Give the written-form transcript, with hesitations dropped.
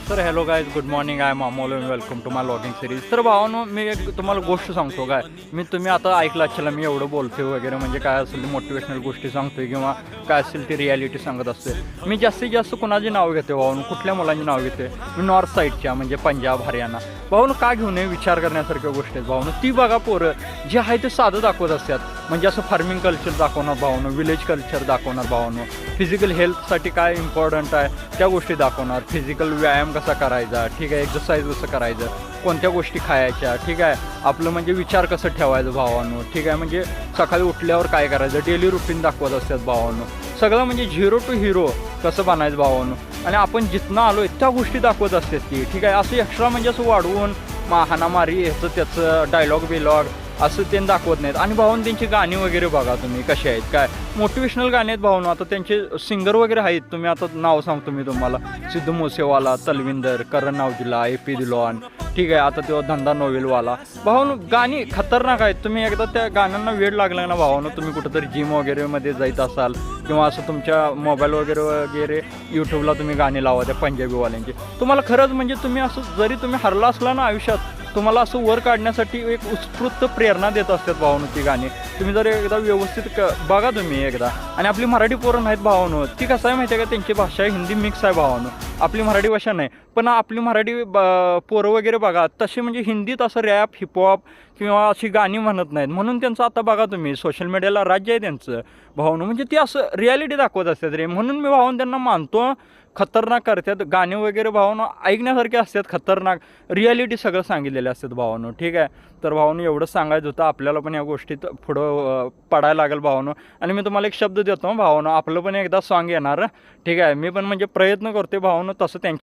तर hello guys, good morning. I am Amol and welcome to my logging series. तर भावानो, मी एक तुम्हाला गोष्ट सांगतो. काय तुम्ही आता ऐकलं असेल मी एवढं बोलतोय वगैरे, म्हणजे काय असेल मोटिवेशनल गोष्टी सांगतोय किंवा काय असेल ती रियालिटी सांगत असते. मी जास्तीत जास्त कुणाची नाव घेते भावानो, कुठल्या मुलांची नाव घेते मी नॉर्थ साईडच्या, म्हणजे पंजाब हरियाणा. भावानो का घेऊ नये, विचार करण्यासारख्या गोष्टी आहेत भावानो. ती बघा पोरं जे आहे ते साधं दाखवत असतात, म्हणजे असं फार्मिंग कल्चर दाखवणार भावानो, विलेज कल्चर दाखवणार भावानो, फिजिकल हेल्थसाठी काय इम्पॉर्टंट आहे त्या गोष्टी दाखवणार, फिजिकल व्यायाम कसा करायचा, ठीक आहे, एक्सरसाइज कसं करायचं, कोणत्या गोष्टी खायच्या, ठीक आहे, आपलं म्हणजे विचार कसं ठेवायचं भावानो, ठीक आहे, म्हणजे सकाळी उठल्यावर काय करायचं, डेली रुटीन दाखवत असतात भावानो. सगळं म्हणजे झिरो टू हिरो कसं बनायचं भावानो. आणि आपण जिथनं आलो त्या गोष्टी दाखवत असतात की, ठीक आहे, असं एक्स्ट्रा म्हणजे असं वाढवून हाणामारी ह्याचं त्याचं डायलॉग बिलॉग असं ते दाखवत नाहीत. आणि भावानं त्यांची गाणी वगैरे बघा तुम्ही कसे आहेत, काय मोटिवेशनल गाणी आहेत भावानो. आता त्यांचे सिंगर वगैरे आहेत, तुम्ही आता नाव सांगतो मी तुम्हाला, सिद्धू मूसेवाला, तलविंदर, करण औजला, AP दिलवान, ठीक आहे, आता तो धंदा नोवेलवाला. भावानो गाणी खतरनाक आहेत. तुम्ही एकदा त्या गाण्यांना वेळ लागला ना भावानो, तुम्ही कुठंतरी जिम वगैरेमध्ये जात असाल किंवा असं तुमच्या मोबाईल वगैरे यूट्यूबला तुम्ही गाणी लावा त्या पंजाबीवाल्यांची, तुम्हाला खरंच म्हणजे तुम्ही असं जरी तुम्ही हरला असला ना आयुष्यात, तुम्हाला असं वर काढण्यासाठी एक उत्स्फूर्त प्रेरणा देत असतात भावानो ती गाणी. तुम्ही जर एकदा व्यवस्थित बघा तुम्ही एकदा. आणि आपली मराठी पोरं नाहीत भावानो, ती कसं आहे माहिती आहे का, त्यांची भाषा हिंदी मिक्स आहे भावानो, आपली मराठी भाषा नाही. पण आपली मराठी पोरं वगैरे बघा तशी म्हणजे हिंदीत असं रॅप हिपहॉप किंवा अशी गाणी म्हणत नाहीत, म्हणून त्यांचं आता बघा तुम्ही सोशल मीडियाला राज्य आहे त्यांचं भावानो, म्हणजे ती असं रियालिटी दाखवत असतात रे. म्हणून मी भावानो त्यांना मानतो, खतरनाक करतात गाणे वगैरे भावानो, ऐकण्यासारखे असतात, खतरनाक रियालिटी सगळं सांगितलेले असतात भावानो, ठीक आहे. तर भावानो एवढं सांगायचं होतं, आपल्याला पण या गोष्टीत पुढं पडायला लागेल भावानो. आणि मी तुम्हाला एक शब्द देतो भावानो, आपलं पण एकदा सॉन्ग येणार, ठीक आहे. मी पण म्हणजे प्रयत्न करते भावानो तसं त्यांच्या